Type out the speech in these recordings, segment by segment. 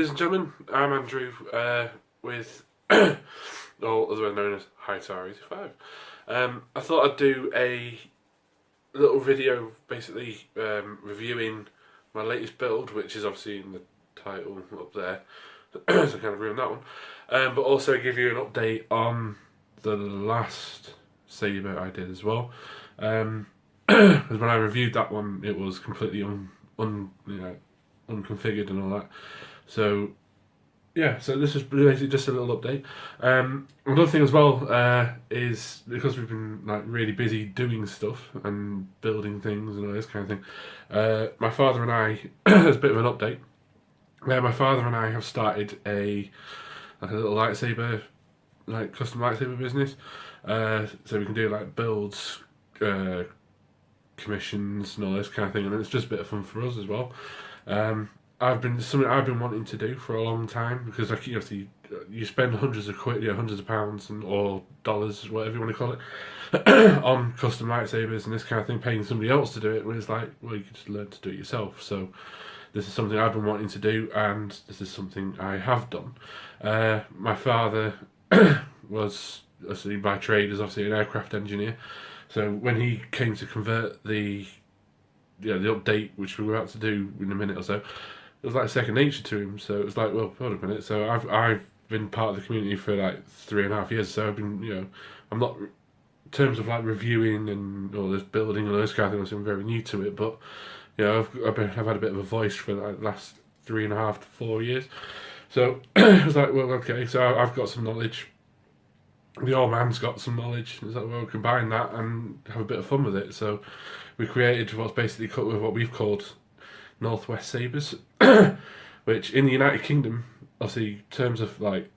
ladies and gentlemen, I'm Andrew with, or otherwise known as R.I.C.E. I thought I'd do a little video basically reviewing my latest build, which is obviously in the title up there, so I kind of ruined that one, but also give you an update on the last Saber I did as well, because when I reviewed that one it was completely unconfigured and all that. So yeah, so this is basically just a little update. Another thing as well is because we've been like really busy doing stuff and building things and all this kind of thing. My father and I, there's a bit of an update. My father and I have started a little lightsaber, custom lightsaber business. So we can do like builds, commissions and all this kind of thing, and it's just a bit of fun for us as well. Something I've been wanting to do for a long time, because like you spend hundreds of quid, hundreds of pounds or dollars, whatever you want to call it, on custom lightsabers and this kind of thing, paying somebody else to do it, when it's like, well, you could just learn to do it yourself. So this is something I've been wanting to do, and this is something I have done. My father was obviously by trade is obviously an aircraft engineer, so when he came to convert the update, which we're about to do in a minute or so, it was like second nature to him. So it was like, well, hold on a minute. So I've been part of the community for like 3.5 years. So I've been, I'm not, in terms of like reviewing and all this building and all this kind of thing, I'm very new to it. But I've had a bit of a voice for like the last 3.5 to 4 years. So I was like, well, okay. So I've got some knowledge. The old man's got some knowledge. It's like, well, combine that and have a bit of fun with it. So we created what's basically what we've called NWS Sabers, which in the United Kingdom, obviously, in terms of like,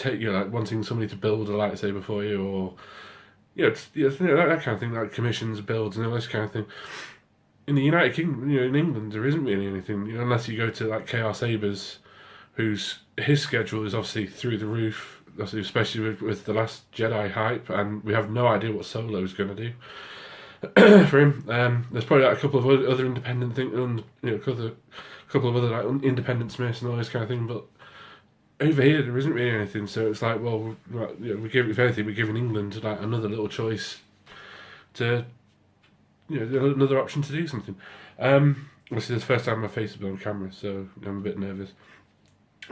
wanting somebody to build a lightsaber for you, or that kind of thing, like commissions, builds, and all this kind of thing. In the United Kingdom, in England, there isn't really anything, unless you go to like KR Sabers, his schedule is obviously through the roof, especially with the Last Jedi hype, and we have no idea what Solo is going to do. For him, there's probably like a couple of other independent things, a couple of other like independent smiths and all this kind of thing. But over here, there isn't really anything. So it's like, well, if anything, we're giving England like another little choice to, another option to do something. Obviously, this is the first time my face has been on camera, so I'm a bit nervous.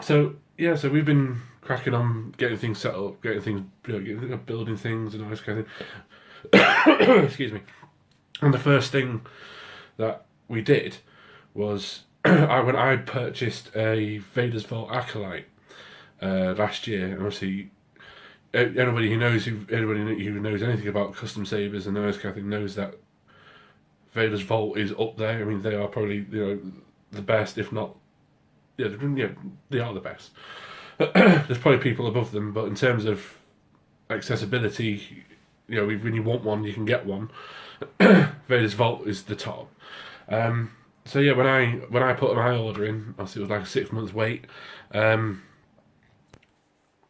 So yeah, so we've been cracking on getting things set up, getting things, building things and all this kind of thing. Excuse me. And the first thing that we did was when I purchased a Vader's Vault Acolyte last year, and obviously anybody who knows anything about custom sabers and those kind of thing knows that Vader's Vault is up there. I mean, they are probably the best, if not they are the best. There's probably people above them, but in terms of accessibility, when you want one, you can get one. Vader's Vault is the top. So yeah, when I put my order in, obviously it was like a 6 month wait.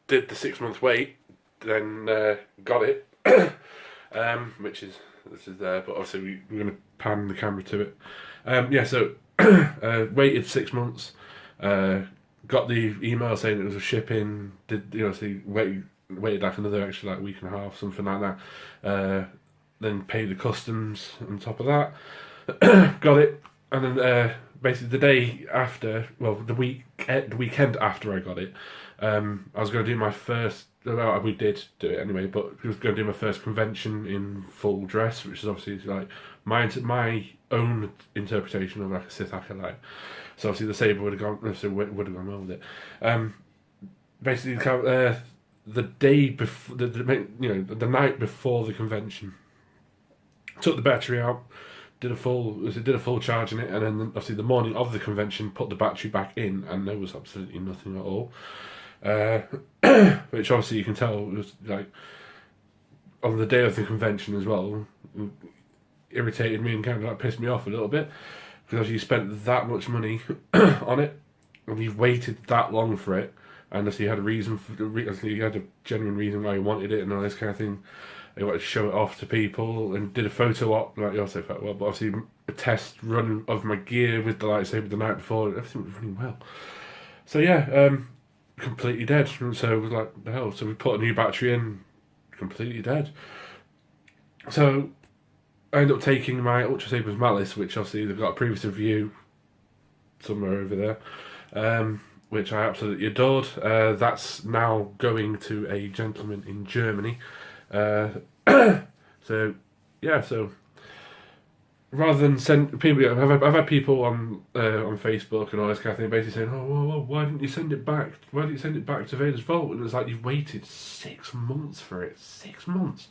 Did the 6 month wait, then got it, which is there. But obviously we're going to pan the camera to it. So waited 6 months. Got the email saying it was a shipping. Waited like another extra like week and a half, something like that. Then paid the customs on top of that. Got it, and then basically the day after, the weekend after I got it, I was going to do my first. Well, we did do it anyway, but I was going to do my first convention in full dress, which is obviously like my own interpretation of like a Sith Acolyte. So obviously the saber would have gone well with it. Basically, the day before, the night before the convention, took the battery out, did a full charge in it, and then obviously the morning of the convention put the battery back in, and there was absolutely nothing at all. Which obviously you can tell was like on the day of the convention as well, irritated me and kind of like pissed me off a little bit, because you spent that much money on it, and you've waited that long for it. And you had a reason you had a genuine reason why you wanted it and all this kind of thing. I wanted to show it off to people and did a photo op, like also felt well, but obviously a test run of my gear with the lightsaber the night before, everything was running well. So yeah, completely dead. So it was like, the hell, so we put a new battery in, completely dead. So I ended up taking my Ultra Sabers Malice, which obviously they've got a previous review somewhere over there, which I absolutely adored. That's now going to a gentleman in Germany. So yeah, so rather than send people, I've had people on Facebook and all this kind of thing basically saying, oh, why didn't you send it back? Why didn't you send it back to Vader's Vault? And it's like, you've waited 6 months for it. 6 months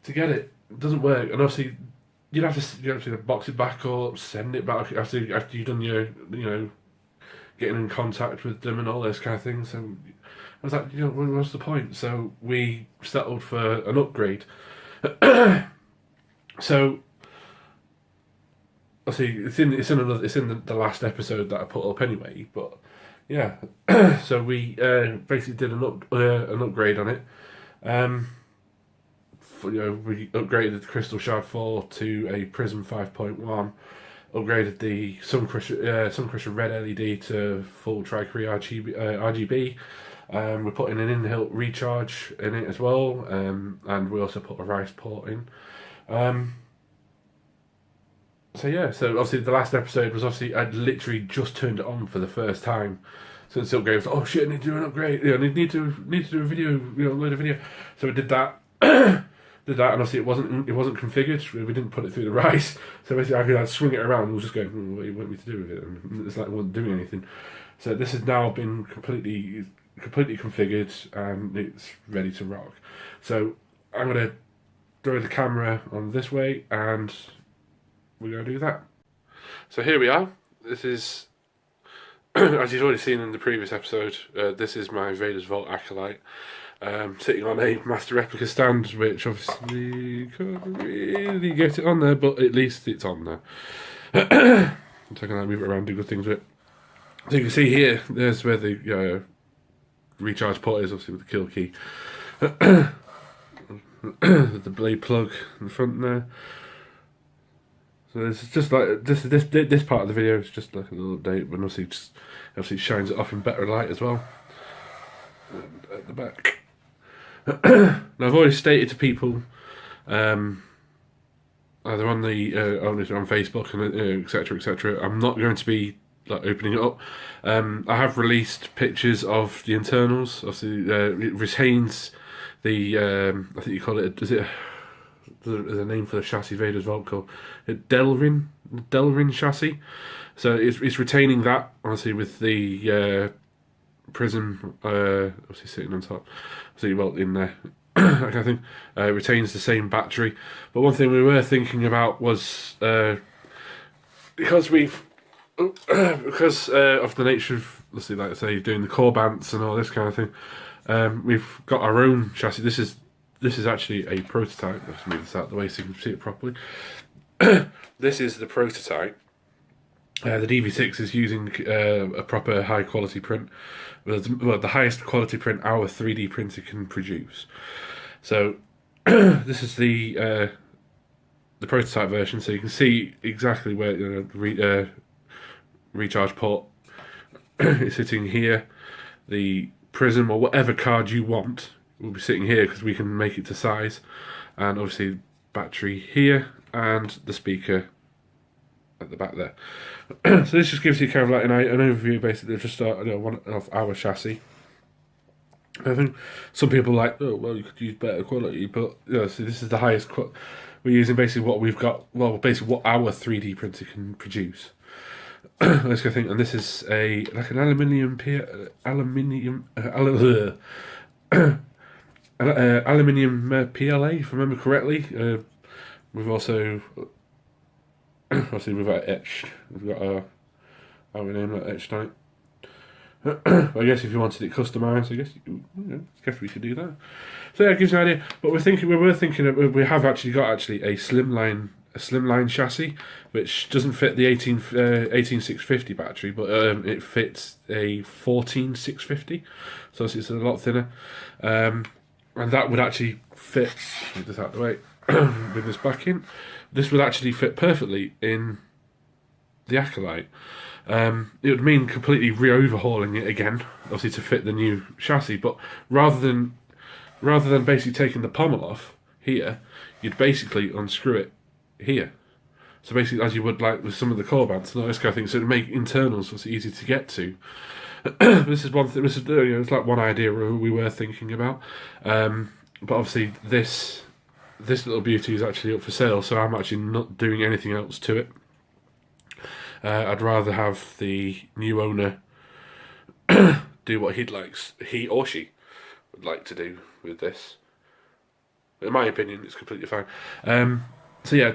to get it. It doesn't work. And obviously you'd have to box it back up, send it back after you've done your, getting in contact with them and all those kind of things. And I was like, what's the point? So we settled for an upgrade. So obviously it's in the last episode that I put up anyway. But yeah, so we basically did an upgrade on it. We upgraded the Crystal Shard 4 to a Prizm 5.1. Upgraded the Suncrusher Red LED to full Tri-Cree RGB. We're putting an in-hilt recharge in it as well, and we also put a R.I.C.E port in. So yeah, so obviously the last episode was I'd literally just turned it on for the first time since the upgrade. I was like, oh shit, I need to do an upgrade. I need to do a video, load a video. So we did that. Did that, and obviously it wasn't configured. We didn't put it through the RICE, so basically I'd swing it around and it was just going, what do you want me to do with it? And it's like it wasn't doing anything. So this has now been completely configured and it's ready to rock. So I'm gonna throw the camera on this way and we're gonna do that. So here we are. This is, as you've already seen in the previous episode, this is my Vader's Vault Acolyte. Sitting on a master replica stand, which obviously can't really get it on there, but at least it's on there. So I can move it around, do good things with it. So you can see here, there's where the recharge port is, obviously with the kill key. The blade plug in the front there. So it's just like this part of the video is just like a little update, but obviously it shines it off in better light as well. And at the back. Now I've already stated to people, either on the on Facebook and etc. I'm not going to be like opening it up. I have released pictures of the internals. Obviously, it retains the I think you call it. There's a name for the chassis Vader's Vault called Delrin chassis. So it's retaining that obviously with the Prizm obviously sitting on top. So in there, that kind of thing. Retains the same battery. But one thing we were thinking about was because of the nature of, let's see, like I say, doing the Korbanths and all this kind of thing. We've got our own chassis. This is actually a prototype. Let's move this out of the way so you can see it properly. This is the prototype. The DV6 is using a proper high quality print. Well, the highest quality print our 3D printer can produce. So this is the prototype version. So you can see exactly where the recharge port is sitting here. The Prizm or whatever card you want will be sitting here because we can make it to size. And obviously battery here and the speaker at the back there. So this just gives you kind of like an overview basically of just one of our chassis. I think some people are like, oh well, you could use better quality, but so this is the highest we're using basically what we've got, well basically what our 3D printer can produce. Let's go think, and this is like an aluminium PLA if I remember correctly. We've also obviously we've got etched. We've got our name that etched on it. I guess if you wanted it customised, I guess we could do that. So yeah, it gives you an idea. But we were thinking we have actually got a slimline chassis, which doesn't fit the 18650 battery, but it fits a 14650, so it's a lot thinner. and that would actually fit, get this out of the way, with this backing, this would actually fit perfectly in the Acolyte. It would mean completely re-overhauling it again, obviously to fit the new chassis, but rather than basically taking the pommel off here, you'd basically unscrew it here. So basically, as you would like with some of the Korbanths and all this kind of thing, so it'd make internals obviously easy to get to. This is one thing. This is, you know, it's like one idea we were thinking about, but obviously this little beauty is actually up for sale, so I'm actually not doing anything else to it. I'd rather have the new owner do what he or she would like to do with this. In my opinion, it's completely fine. So yeah,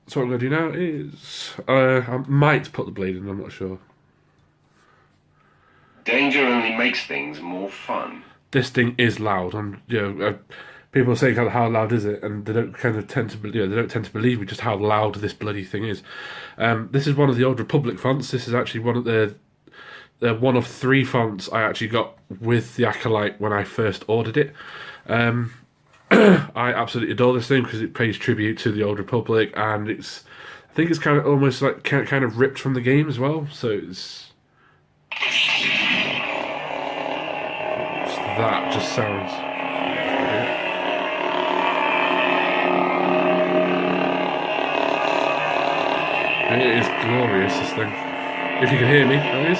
so what I'm going to do now is I might put the blade in. I'm not sure. Danger only makes things more fun. This thing is loud, and you know, people say kind of how loud is it, and they don't kind of tend to believe. They don't tend to believe me just how loud this bloody thing is. This is one of the Old Republic fonts. This is actually one of the one of 3 fonts I actually got with the Acolyte when I first ordered it. I absolutely adore this thing because it pays tribute to the Old Republic, and I think it's kind of almost like kind of ripped from the game as well. So it's that just sounds. It is glorious, this thing. If you can hear me, that is.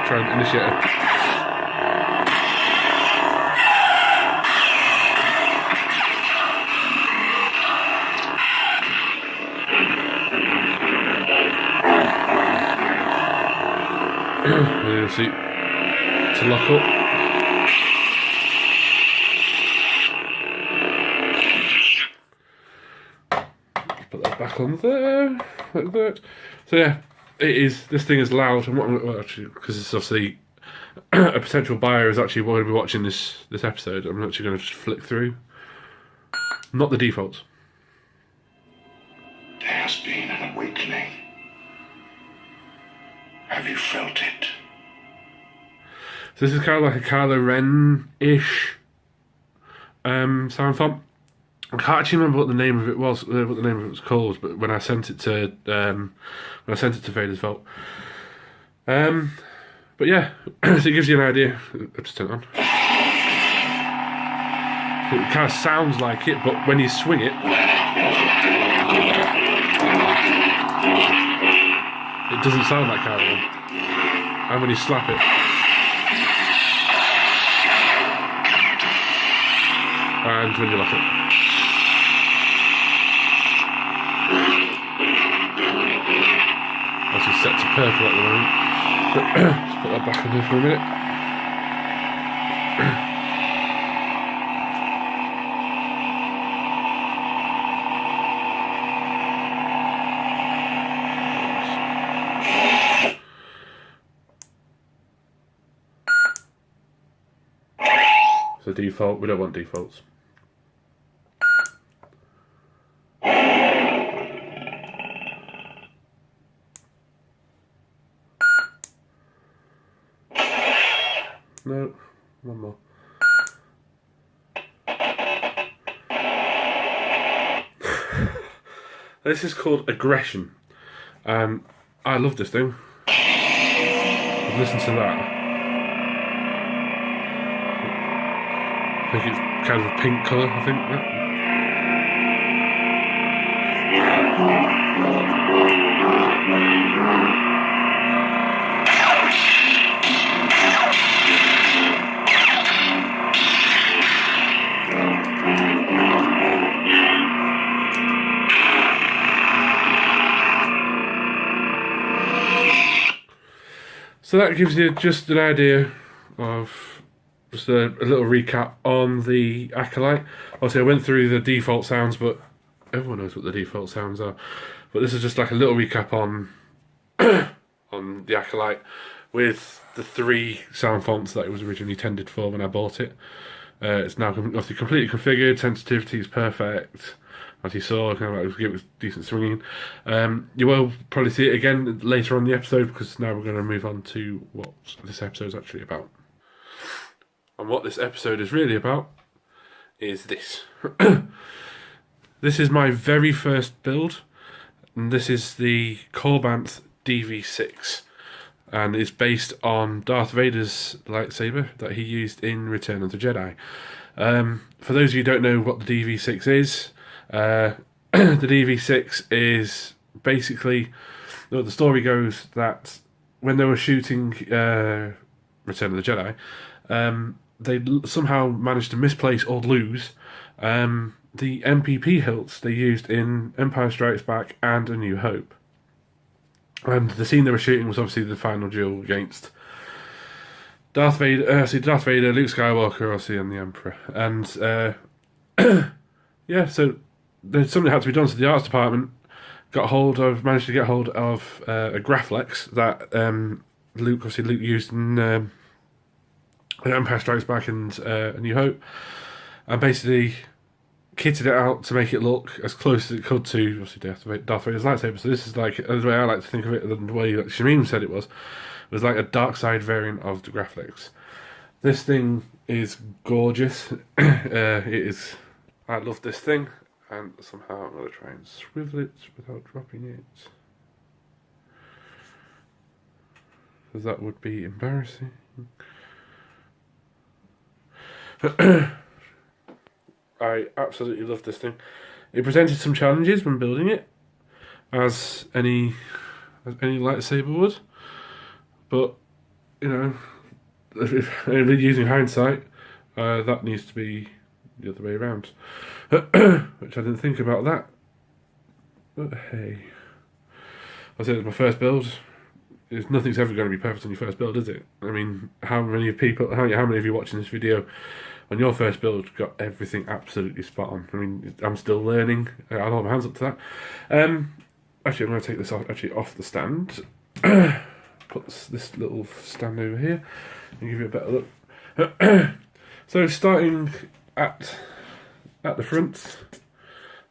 Try and initiate it. You'll see to lock up. Put that back on there, like that. So yeah, this thing is loud, and well, actually, because it's obviously a potential buyer is actually going to be watching this episode, I'm actually going to just flick through. Not the defaults. There has been an awakening. Have you felt it? So this is kind of like a Kylo Ren-ish sound font. I can't actually remember what the name of it was, called, but when I sent it to Vader's Vault. But yeah, so it gives you an idea. I'll just turn it on. So it kind of sounds like it, but when you swing it, it doesn't sound like Kylo Ren. And when you slap it, and when you lock it. That's set to purple at the moment. Let's put that back on here for a minute. So default, we don't want defaults. No, one more. This is called Aggression, and I love this thing. Listen to that. I think it's kind of a pink colour, I think. Yeah. So that gives you just an idea of just a little recap on the Acolyte. Obviously, I went through the default sounds, but everyone knows what the default sounds are. But this is just like a little recap on on the Acolyte with the 3 sound fonts that it was originally intended for when I bought it. It's now obviously completely configured. Sensitivity is perfect. as you saw, kind of like it was decent swinging. You will probably see it again later on in the episode, because now we're going to move on to what this episode is actually about. And what this episode is really about is this. This is my very first build, and this is the Korbanth DV6, and it's based on Darth Vader's lightsaber that he used in Return of the Jedi. For those of you who don't know what the DV6 is, the DV6 is basically, the story goes that when they were shooting Return of the Jedi, they somehow managed to misplace or lose the MPP hilts they used in Empire Strikes Back and A New Hope. And the scene they were shooting was obviously the final duel against Darth Vader, Luke Skywalker, obviously, and the Emperor. And yeah, so something had to be done. So the arts department managed to get hold of a Graflex that Luke used in Empire Strikes Back and A New Hope, and basically kitted it out to make it look as close as it could to obviously Darth Vader's lightsaber. So this is like, the way I like to think of it, and the way like Shamim said it was like a dark side variant of the Graflex. This thing is gorgeous. It is. I love this thing, and somehow I'm going to try and swivel it without dropping it, because that would be embarrassing. I absolutely love this thing. It presented some challenges when building it, as any lightsaber would, but you know, using hindsight, that needs to be the other way around, which I didn't think about that. But hey, I said it's my first build. Nothing's ever going to be perfect on your first build, is it? I mean, how many of you watching this video on your first build got everything absolutely spot on? I mean, I'm still learning. I'll hold my hands up to that. Actually, I'm going to take this off the stand. Put this little stand over here and give you a better look. So starting at the front,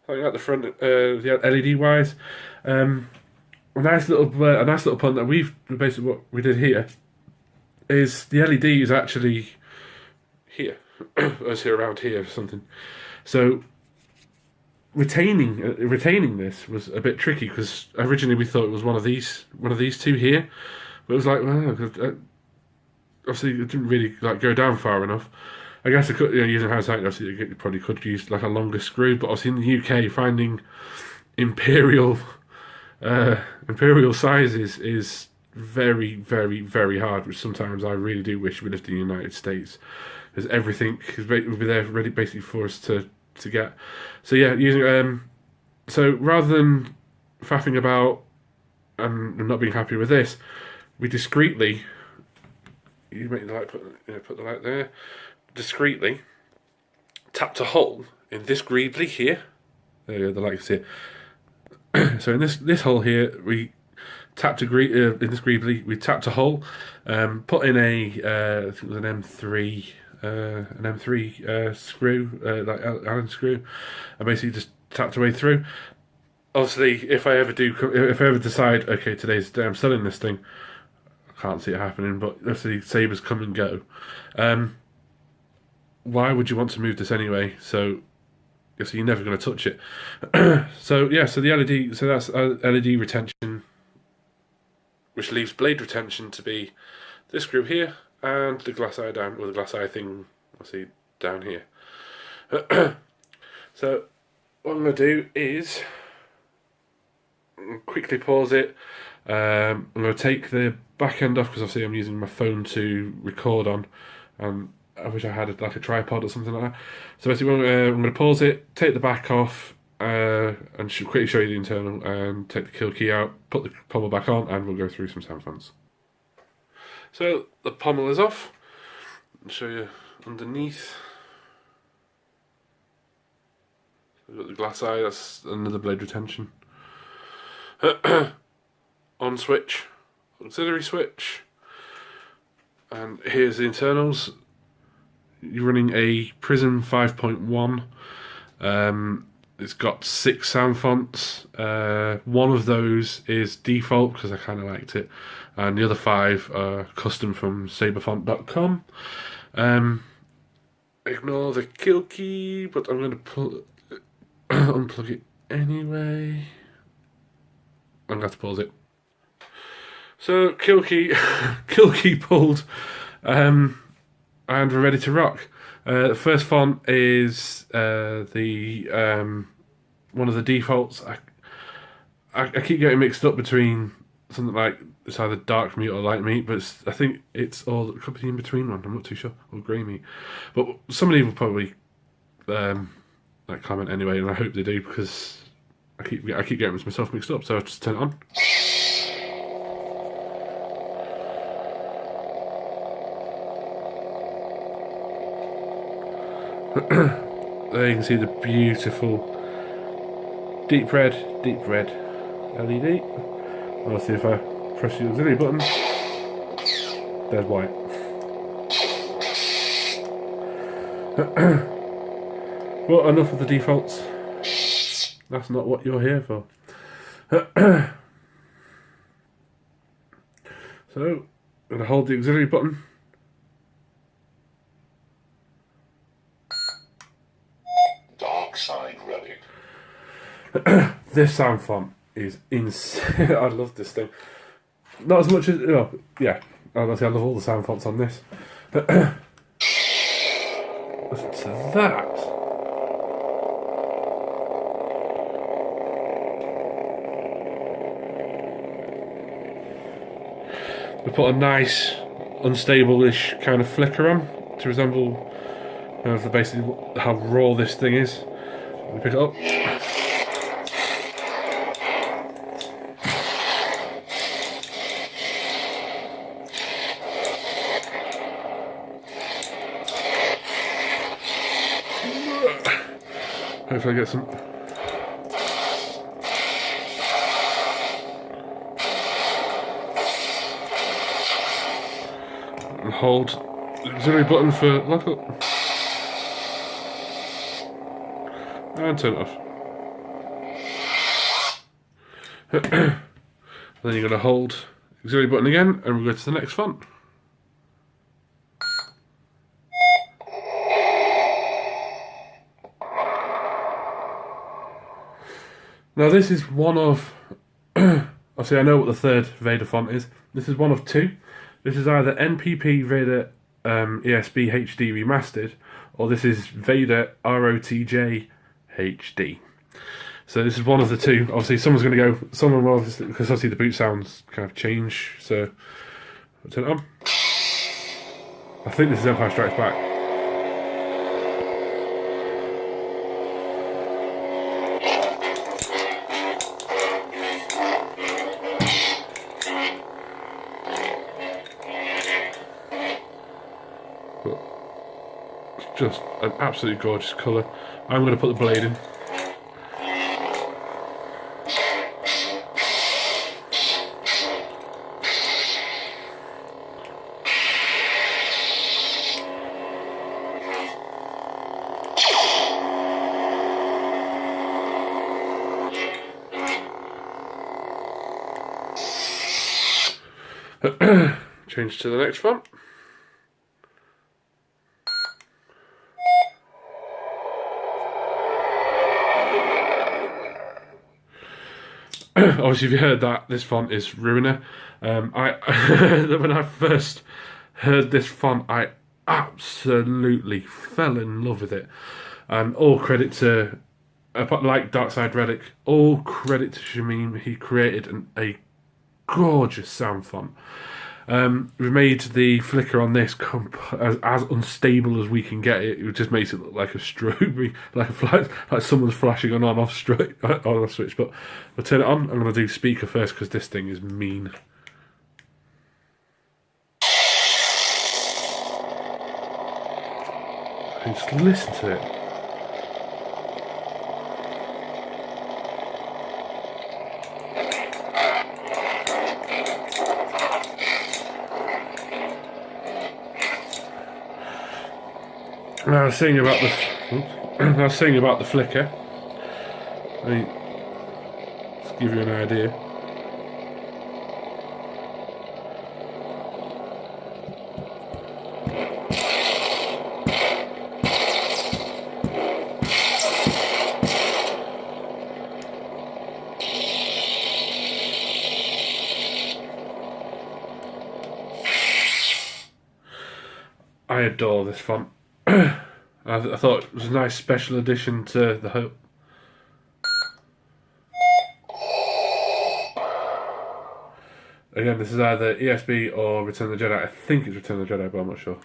the LED wise, a nice little pun that basically what we did here is the LED is actually here, as here around here or something. So retaining this was a bit tricky, because originally we thought it was one of these two here, but it was like, well, obviously it didn't really like go down far enough. I guess I could, using hindsight, obviously you probably could use like a longer screw, but obviously in the UK finding imperial sizes is very, very, very hard, which sometimes I really do wish we lived in the United States, because everything would be there ready basically for us to get. So yeah, using so rather than faffing about and not being happy with this, we discreetly, you make the light, put the light there, discreetly tapped a hole in this greebly here. There you go, the light is here. So in this hole here, we tapped in this greebly, we tapped a hole, put in I think it was an M3 screw, like Allen screw, and basically just tapped away through. Obviously, if I ever decide, okay, today's the day I'm selling this thing, I can't see it happening, but obviously Sabers come and go. Why would you want to move this anyway? So you're never going to touch it. So yeah, so the LED, so that's LED retention, which leaves blade retention to be this screw here and the glass eye down, or the glass eye thing, obviously down here. So what I'm going to do is quickly pause it. I'm going to take the back end off, because obviously I'm using my phone to record on, and I wish I had like a tripod or something like that. So basically I'm going to pause it, take the back off, and quickly show you the internal, and take the kill key out, put the pommel back on, and we'll go through some sound fans. So the pommel is off. I'll show you underneath. We've got the glass eye, that's another blade retention. On switch, auxiliary switch, and here's the internals. You're running a Prizm 5.1. It's got 6 sound fonts. One of those is default because I kind of liked it, and the other 5 are custom from saberfont.com. Ignore the kill key, but I'm going to unplug it anyway. I'm going to have to pause it. So kill key pulled, and we're ready to rock. The first font is the one of the defaults. I keep getting mixed up between something like it's either dark meat or light meat, but I think it's all it could be in between one. I'm not too sure, or grey meat. But somebody will probably like comment anyway, and I hope they do because I keep getting myself mixed up. So I'll just turn it on. There you can see the beautiful deep red LED. I'll see if I press the auxiliary button. Dead white. Well, enough of the defaults. That's not what you're here for. So, I'm going to hold the auxiliary button. This sound font is insane. I love this thing. Not as much as, yeah, honestly, I love all the sound fonts on this. Listen to that. We put a nice, unstable-ish kind of flicker on to resemble basically how raw this thing is. We pick it up. Hopefully I get some. And hold the auxiliary button for lockup. And turn it off. And then you're going to hold the auxiliary button again, and we'll go to the next font. Now this is one of, obviously I know what the third Vader font is. This is one of 2. This is either NPP Vader ESB HD Remastered, or this is Vader ROTJ HD. So this is one of the 2. Obviously someone's going to go, someone will obviously, because obviously the boot sounds kind of change, so I'll turn it on. I think this is Empire Strikes Back. Just an absolutely gorgeous colour. I'm going to put the blade in. Change to the next font. Obviously, if you heard that, this font is Ruiner. When I first heard this font, I absolutely fell in love with it. And all credit to, like Darkside Relic, all credit to Shamim. He created a gorgeous sound font. We made the flicker on this as unstable as we can get it. It just makes it look like a strobe, like someone's flashing on off switch. But we'll turn it on. I'm going to do speaker first because this thing is mean. And just listen to it. I was saying about the flicker. I mean, just give you an idea. I adore this font. I thought it was a nice special addition to the hilt. Again, this is either ESB or Return of the Jedi. I think it's Return of the Jedi, but I'm not sure.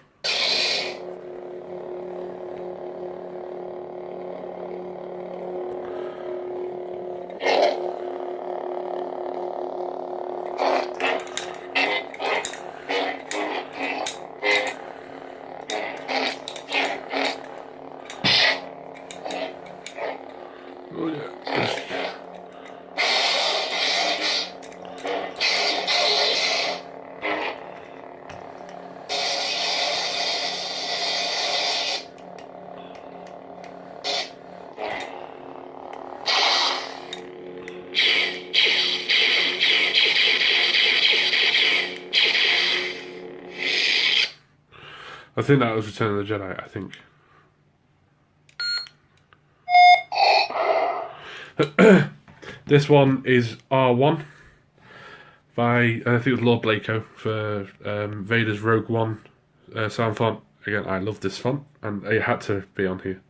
Oh yeah. I think that was Return of the Jedi, I think. This one is R1 by, I think it was Lord Blako for Vader's Rogue One sound font. Again, I love this font, and it had to be on here.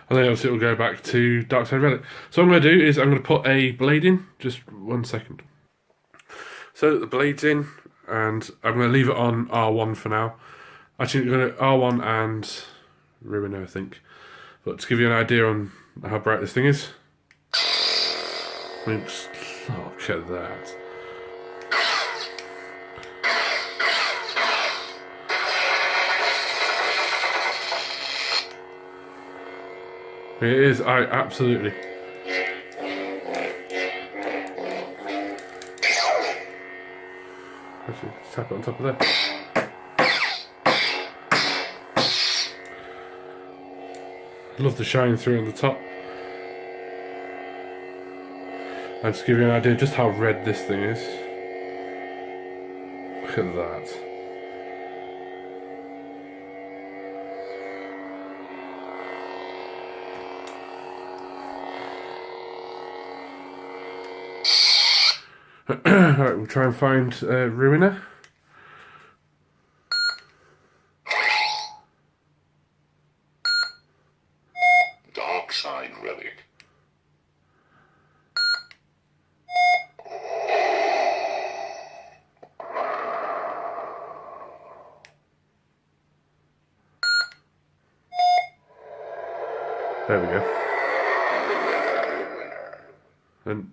And then obviously it will go back to Dark Side Relic. So what I'm going to do is I'm going to put a blade in, just 1 second. So the blade's in, and I'm going to leave it on R1 for now. Actually, I'm going to R1 and Ruiner, I think. But to give you an idea on how bright this thing is. I mean, just look at that. It is, I absolutely. Actually, tap it on top of there. Love the shine through on the top. I'll just give you an idea just how red this thing is. Look at that. Alright, we'll try and find Ruiner. Dark Side Relic. There we go. And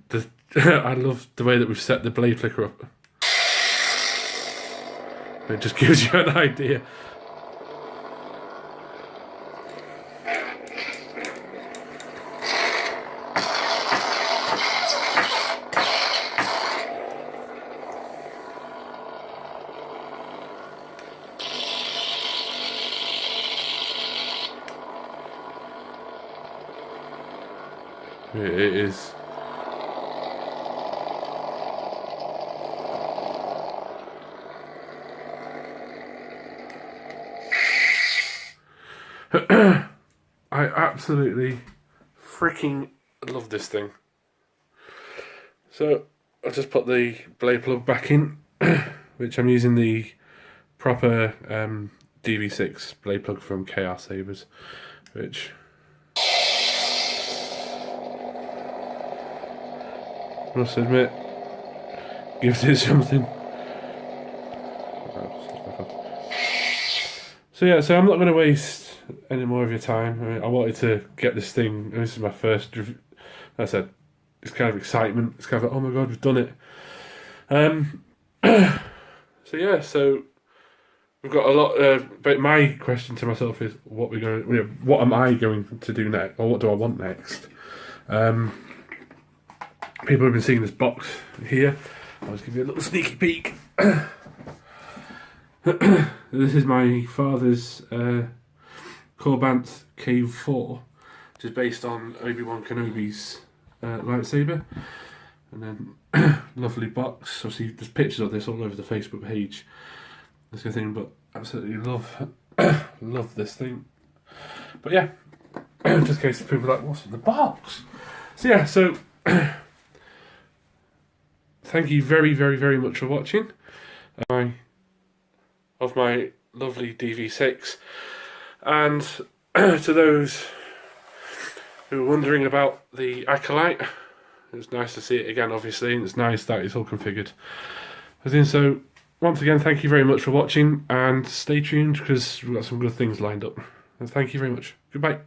I love the way that we've set the blade flicker up. It just gives you an idea. It is. I absolutely freaking love this thing. So I'll just put the blade plug back in, which I'm using the proper DV6 blade plug from KR Sabers, which I must admit gives it something. So yeah, so I'm not going to waste any more of your time. I wanted to get this thing. This is my first review. Like I said, it's kind of excitement. It's kind of like, oh my god, we've done it. So yeah, so we've got a lot. But my question to myself is, what am I going to do next, or what do I want next? People have been seeing this box here. I'll just give you a little sneaky peek. This is my father's Korbanth DV6, which is based on Obi-Wan Kenobi's lightsaber. And then, lovely box. Obviously, there's pictures of this all over the Facebook page. This kind of thing, but absolutely love this thing. But yeah, just in case people are like, what's in the box? So yeah, so thank you very, very, very much for watching. Of my lovely DV6, and to those who are wondering about the Acolyte, it's nice to see it again, obviously, and it's nice that it's all configured. So once again, thank you very much for watching, and stay tuned because we've got some good things lined up. And thank you very much. Goodbye.